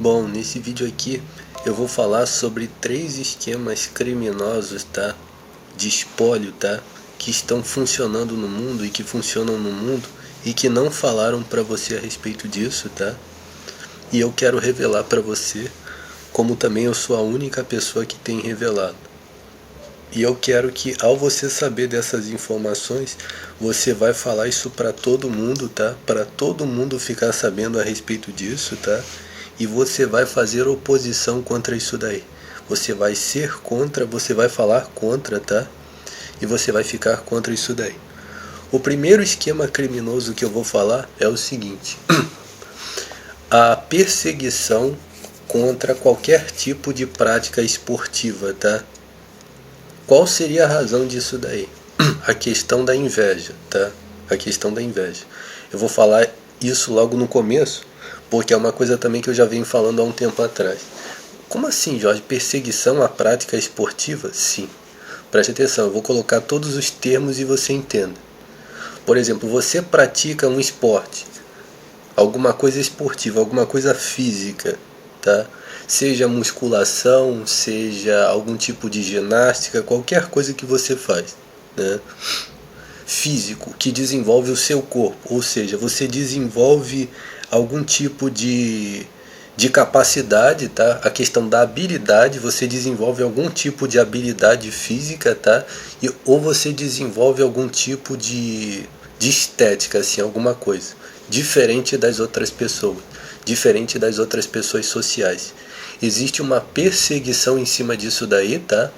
Bom, nesse vídeo aqui eu vou falar sobre 3 esquemas criminosos, tá? De espólio, tá? Que estão funcionando no mundo e que funcionam no mundo e que não falaram pra você a respeito disso, tá? E eu quero revelar pra você, como também eu sou a única pessoa que tem revelado. E eu quero que, ao você saber dessas informações, você vai falar isso pra todo mundo, tá? Pra todo mundo ficar sabendo a respeito disso, tá? E você vai fazer oposição contra isso daí. Você vai ser contra, você vai falar contra, tá? E você vai ficar contra isso daí. O primeiro esquema criminoso que eu vou falar é o seguinte: a perseguição contra qualquer tipo de prática esportiva, tá? Qual seria a razão disso daí? A questão da inveja, tá? A questão da inveja. Eu vou falar isso logo no começo, porque é uma coisa também que eu já venho falando há um tempo atrás. Como assim, Jorge? Perseguição à prática esportiva? Sim. Preste atenção, eu vou colocar todos os termos e você entenda. Por exemplo, você pratica um esporte, alguma coisa esportiva, alguma coisa física, tá? Seja musculação, seja algum tipo de ginástica, qualquer coisa que você faz, né? Físico, que desenvolve o seu corpo, ou seja, você desenvolve algum tipo de capacidade, tá? A questão da habilidade, você desenvolve algum tipo de habilidade física, tá? Ou você desenvolve algum tipo de estética, assim, alguma coisa diferente das outras pessoas, diferente das outras pessoas sociais. Existe uma perseguição em cima disso daí, tá?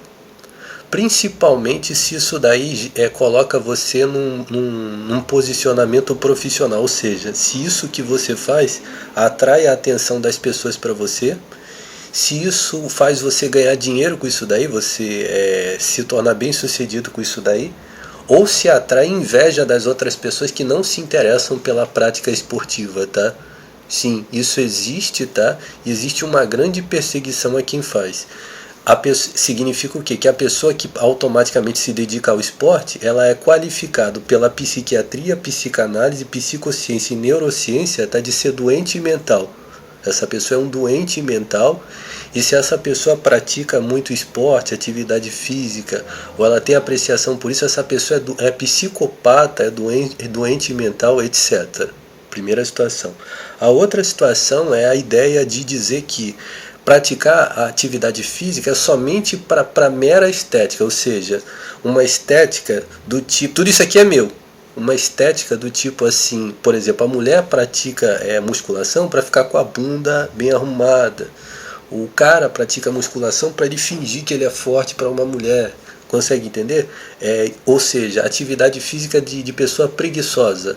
Principalmente se isso daí coloca você num posicionamento profissional, ou seja, se isso que você faz atrai a atenção das pessoas para você, se isso faz você ganhar dinheiro com isso daí, você se tornar bem sucedido com isso daí, ou se atrai inveja das outras pessoas que não se interessam pela prática esportiva, tá? Sim, isso existe, tá? Existe uma grande perseguição a quem faz. Significa o quê? Que a pessoa que automaticamente se dedica ao esporte, ela é qualificada pela psiquiatria, psicanálise, psicociência e neurociência, tá? De ser doente mental. Essa pessoa é um doente mental, e se essa pessoa pratica muito esporte, atividade física, ou ela tem apreciação por isso, essa pessoa é psicopata, é doente mental, etc. Primeira situação. A outra situação é a ideia de dizer que praticar a atividade física é somente para mera estética, ou seja, uma estética do tipo, tudo isso aqui é meu. Uma estética do tipo assim, por exemplo, a mulher pratica musculação para ficar com a bunda bem arrumada. O cara pratica musculação para ele fingir que ele é forte para uma mulher. Consegue entender? Ou seja, atividade física de pessoa preguiçosa.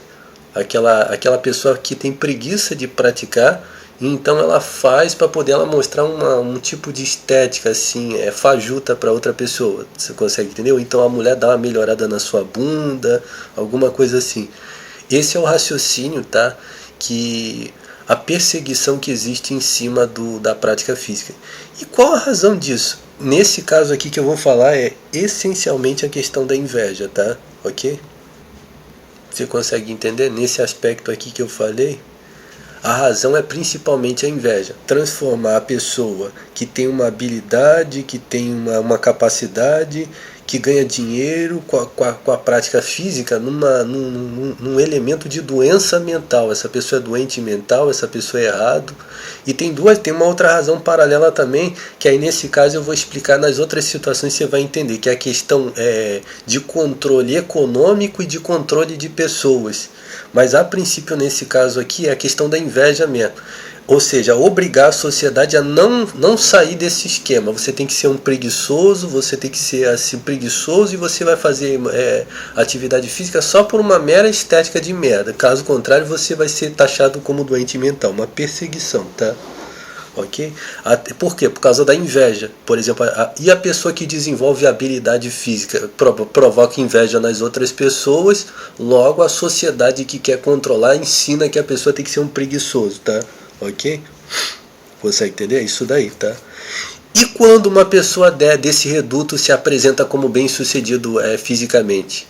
Aquela pessoa que tem preguiça de praticar, e então ela faz para poder ela mostrar um tipo de estética assim, fajuta para outra pessoa. Você consegue entender? Ou então a mulher dá uma melhorada na sua bunda, alguma coisa assim. Esse é o raciocínio, tá? Que a perseguição que existe em cima da prática física. E qual a razão disso? Nesse caso aqui que eu vou falar é essencialmente a questão da inveja, tá? Ok? Você consegue entender? Nesse aspecto aqui que eu falei, a razão é principalmente a inveja. Transformar a pessoa que tem uma habilidade, que tem uma capacidade, que ganha dinheiro com a prática física num elemento de doença mental. Essa pessoa é doente mental, essa pessoa é errado. E tem uma outra razão paralela também, que aí nesse caso eu vou explicar nas outras situações, você vai entender, que é a questão de controle econômico e de controle de pessoas. Mas a princípio nesse caso aqui é a questão da inveja mesmo. Ou seja, obrigar a sociedade a não sair desse esquema. Você tem que ser um preguiçoso, você tem que ser assim preguiçoso e você vai fazer atividade física só por uma mera estética de merda. Caso contrário, você vai ser taxado como doente mental. Uma perseguição, tá? Ok? Por quê? Por causa da inveja. Por exemplo, e a pessoa que desenvolve habilidade física provoca inveja nas outras pessoas, logo a sociedade que quer controlar ensina que a pessoa tem que ser um preguiçoso, tá? Ok? Você entender? Isso daí, tá? E quando uma pessoa desse reduto se apresenta como bem sucedido fisicamente?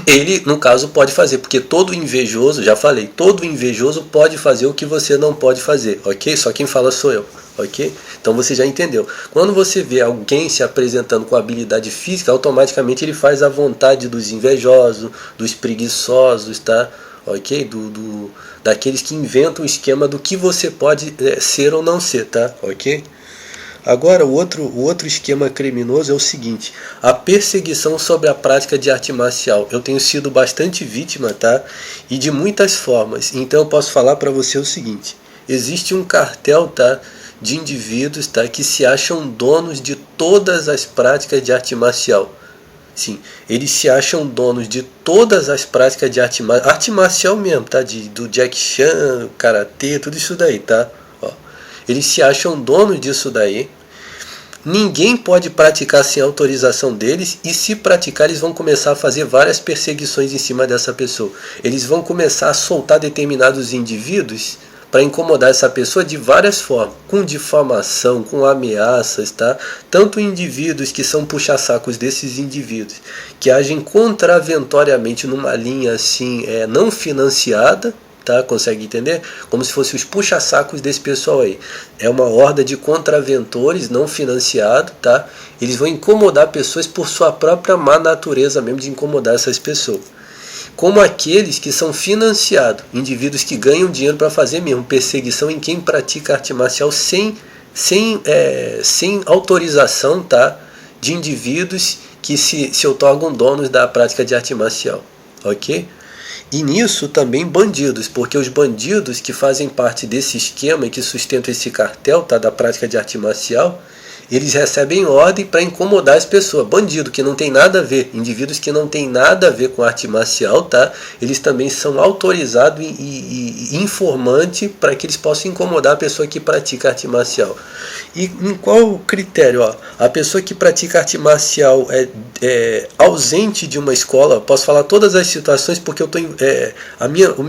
ele, no caso, pode fazer, porque todo invejoso, já falei, todo invejoso pode fazer o que você não pode fazer, ok? Só quem fala sou eu, ok? Então você já entendeu. Quando você vê alguém se apresentando com habilidade física, automaticamente ele faz a vontade dos invejosos, dos preguiçosos, tá? Ok? Daqueles que inventam o esquema do que você pode ser ou não ser, tá? Ok? Agora, o outro esquema criminoso é o seguinte: a perseguição sobre a prática de arte marcial. Eu tenho sido bastante vítima, tá? E de muitas formas. Então eu posso falar para você o seguinte: existe um cartel, tá? De indivíduos, tá? Que se acham donos de todas as práticas de arte marcial. Sim, eles se acham donos de todas as práticas de arte marcial mesmo, tá? Do Jack Chan, karatê, tudo isso daí, tá? Ó, eles se acham donos disso daí. Ninguém pode praticar sem autorização deles, e se praticar eles vão começar a fazer várias perseguições em cima dessa pessoa. Eles vão começar a soltar determinados indivíduos para incomodar essa pessoa de várias formas, com difamação, com ameaças, tá? Tanto indivíduos que são puxa-sacos desses indivíduos, que agem contraventoriamente numa linha assim, não financiada, tá? Consegue entender? Como se fossem os puxa-sacos desse pessoal aí. É uma horda de contraventores não financiado, tá? Eles vão incomodar pessoas por sua própria má natureza mesmo de incomodar essas pessoas. Como aqueles que são financiados, indivíduos que ganham dinheiro para fazer mesmo perseguição em quem pratica arte marcial sem autorização, tá? De indivíduos que se outorgam donos da prática de arte marcial, ok? E nisso também bandidos, porque os bandidos que fazem parte desse esquema e que sustentam esse cartel, tá, da prática de arte marcial, eles recebem ordem para incomodar as pessoas. Bandido que não tem nada a ver, indivíduos que não tem nada a ver com arte marcial, tá? Eles também são autorizados e informantes para que eles possam incomodar a pessoa que pratica arte marcial. E em qual critério? Ó, a pessoa que pratica arte marcial é ausente de uma escola. Posso falar todas as situações porque eu tô, o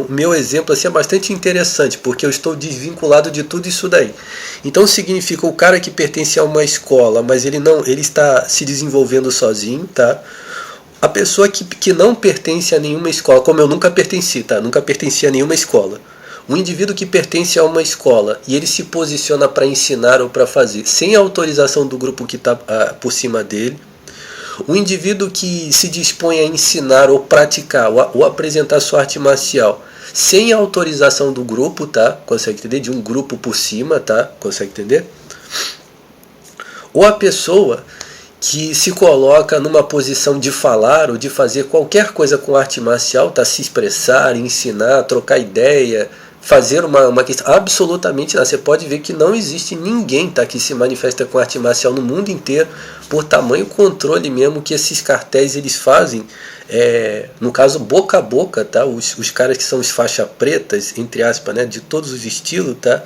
meu exemplo assim, é bastante interessante, porque eu estou desvinculado de tudo isso daí. Então significa o cara que pertence a uma escola, mas ele está se desenvolvendo sozinho, tá? A pessoa que não pertence a nenhuma escola, como eu nunca pertenci, tá? Nunca pertenci a nenhuma escola. Um indivíduo que pertence a uma escola e ele se posiciona para ensinar ou para fazer sem a autorização do grupo que está por cima dele. Um indivíduo que se dispõe a ensinar ou praticar ou apresentar sua arte marcial sem a autorização do grupo, tá? Consegue entender? De um grupo por cima, tá? Consegue entender? Ou a pessoa que se coloca numa posição de falar ou de fazer qualquer coisa com arte marcial, tá? Se expressar, ensinar, trocar ideia, fazer uma questão absolutamente nada. Você pode ver que não existe ninguém, tá, que se manifesta com arte marcial no mundo inteiro por tamanho controle mesmo que esses cartéis eles fazem, no caso boca a boca, tá? Os caras que são os faixa pretas, entre aspas, né, de todos os estilos, tá?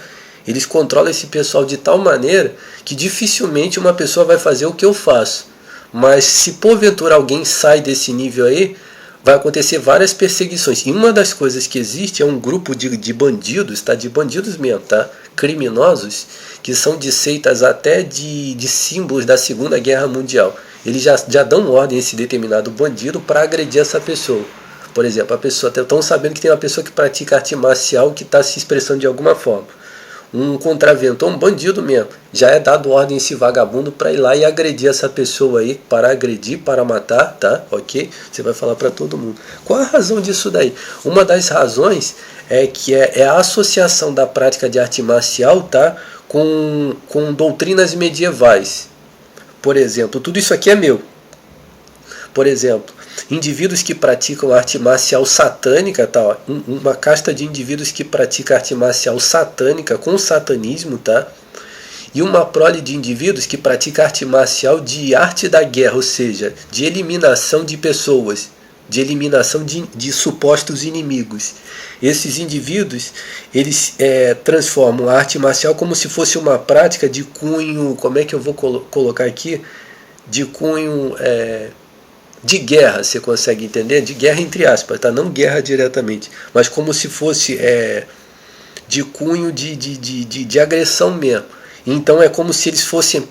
Eles controlam esse pessoal de tal maneira que dificilmente uma pessoa vai fazer o que eu faço. Mas se porventura alguém sai desse nível aí, vai acontecer várias perseguições. E uma das coisas que existe é um grupo de bandidos, tá? De bandidos mesmo, tá? Criminosos, que são de seitas até de símbolos da Segunda Guerra Mundial. Eles já dão ordem a esse determinado bandido para agredir essa pessoa. Por exemplo, a pessoa, estão sabendo que tem uma pessoa que pratica arte marcial que está se expressando de alguma forma. Um contraventor, um bandido mesmo, já é dado ordem a esse vagabundo para ir lá e agredir essa pessoa aí, para agredir, para matar, tá? Ok? Você vai falar para todo mundo. Qual a razão disso daí? Uma das razões é que é a associação da prática de arte marcial, tá? Com doutrinas medievais. Por exemplo, tudo isso aqui é meu. Por exemplo, indivíduos que praticam arte marcial satânica, tá? Uma casta de indivíduos que pratica arte marcial satânica com satanismo, tá? E uma prole de indivíduos que pratica arte marcial de arte da guerra, ou seja, de eliminação de pessoas, de eliminação de supostos inimigos. Esses indivíduos, eles transformam a arte marcial como se fosse uma prática de cunho, como é que eu vou colocar aqui? De cunho de guerra, você consegue entender? De guerra entre aspas, tá? Não guerra diretamente, mas como se fosse de cunho de agressão mesmo. Então é como se eles fossem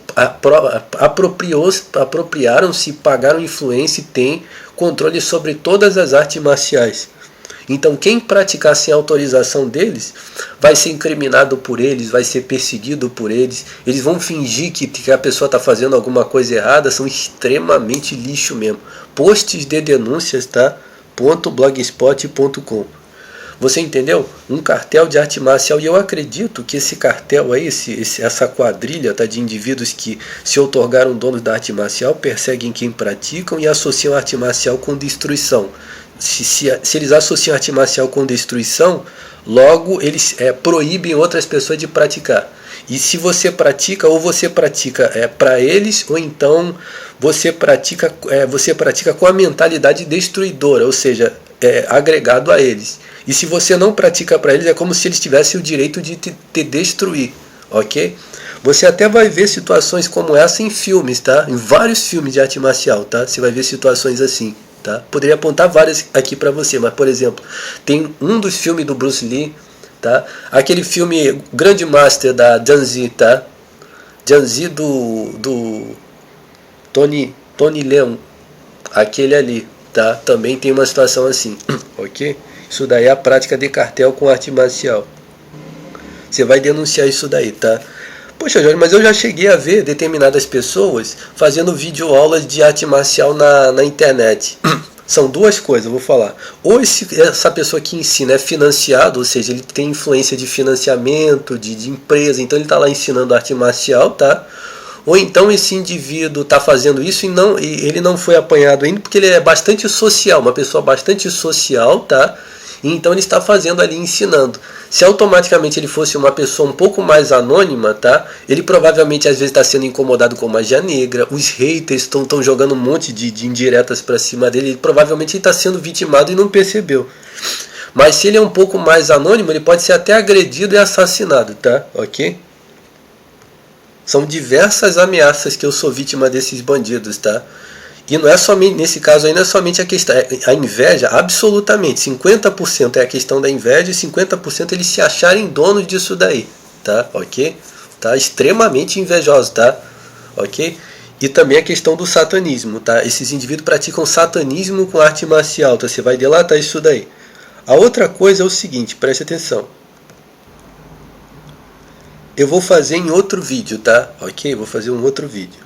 apropriaram-se, pagaram influência e têm controle sobre todas as artes marciais. Então quem praticar sem autorização deles vai ser incriminado por eles, vai ser perseguido por eles. Eles vão fingir que a pessoa está fazendo alguma coisa errada, são extremamente lixo mesmo. Posts de denúncias, tá? .blogspot.com. Você entendeu? Um cartel de arte marcial, e eu acredito que esse cartel aí, essa quadrilha, tá, de indivíduos que se outorgaram donos da arte marcial, perseguem quem praticam e associam a arte marcial com destruição. Se eles associam a arte marcial com destruição, logo eles proíbem outras pessoas de praticar. E se você pratica, ou você pratica para eles, ou então você pratica com a mentalidade destruidora, ou seja, agregado a eles. E se você não pratica para eles, é como se eles tivessem o direito de te destruir, ok? Você até vai ver situações como essa em filmes, tá? Em vários filmes de arte marcial, tá? Você vai ver situações assim, tá? Poderia apontar várias aqui para você, mas, por exemplo, tem um dos filmes do Bruce Lee, tá? Aquele filme Grande Master da Janzi, tá? Janzi do Tony Leung, aquele ali, tá? Também tem uma situação assim, ok? Isso daí é a prática de cartel com arte marcial. Você vai denunciar isso daí, tá? Poxa, Jorge, mas eu já cheguei a ver determinadas pessoas fazendo videoaulas de arte marcial na internet. São duas coisas, eu vou falar. Ou essa pessoa que ensina é financiado, ou seja, ele tem influência de financiamento, de empresa, então ele está lá ensinando arte marcial, tá? Ou então esse indivíduo está fazendo isso e ele não foi apanhado ainda porque ele é bastante social, uma pessoa bastante social, tá? Então ele está fazendo ali, ensinando. Se automaticamente ele fosse uma pessoa um pouco mais anônima, tá? Ele provavelmente às vezes está sendo incomodado com magia negra, os haters estão jogando um monte de indiretas para cima dele, ele provavelmente está sendo vitimado e não percebeu. Mas se ele é um pouco mais anônimo, ele pode ser até agredido e assassinado, tá? Ok? São diversas ameaças que eu sou vítima desses bandidos, tá? E não é somente, nesse caso aí, não é somente a questão, a inveja, absolutamente, 50% é a questão da inveja e 50% eles se acharem donos disso daí, tá? Ok? Tá? Extremamente invejosos, tá? Ok? E também a questão do satanismo, tá? Esses indivíduos praticam satanismo com arte marcial, tá? Você vai delatar isso daí. A outra coisa é o seguinte, preste atenção. Eu vou fazer em outro vídeo, tá? Ok? Vou fazer um outro vídeo.